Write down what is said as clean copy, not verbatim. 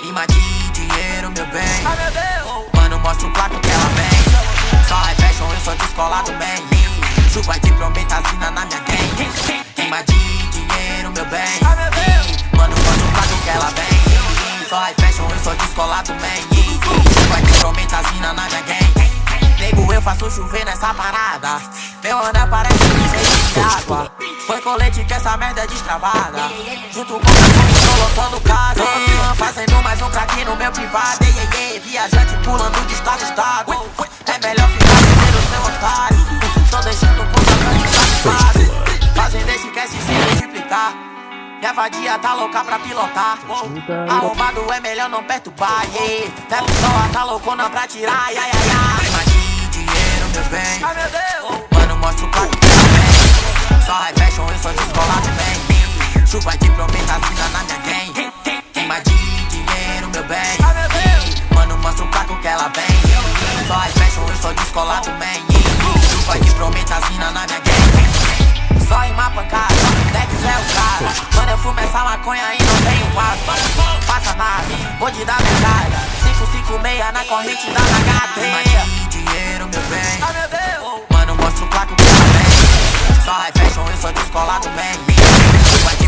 Rima de dinheiro, meu bem. Mano, mostra o plato que ela vem. Só high fashion, eu sou descolado, man. Chuva de prometazina na minha gang. Rima de dinheiro, meu bem. Mano, mostra o plato que ela vem. Só high fashion, eu sou descolado, man. Chuva de prometazina na minha gang. Nego, eu faço chover nessa parada. Meu anel parece um cheio de água. Foi colete que essa merda é destravada. Junto com o tô lotando casa. Fazendo mais um crack no meu privado. Viajante pulando de estado em estado. É melhor ficar primeiro, seu otário. Tô deixando o contratante satisfado. Fazendo esse quer se multiplicar. Minha vadia tá louca pra pilotar. Arrombado é melhor não perturbar. Minha pessoa tá loucona pra tirar. Rima de dinheiro, meu bem. Mano, mostra o plato que ela vem. Só high fashion, eu sou descolado, bem. Chuva de prometazina na minha gang. Rima de dinheiro, meu bem. Mano, mostra o plato que ela vem. Só high fashion, eu sou descolado, bem. Chuva de prometazina na minha gang. Só rima pancada, Dex é o cara. Quando eu fumo essa maconha e não tenho asma. Passa na minha, vou te dar minha carga. 556 na corrente da nagata. Rima de dinheiro, meu bem. Mano, mostra o plato que ela vem. Só high fashion, eu sou descolado, man.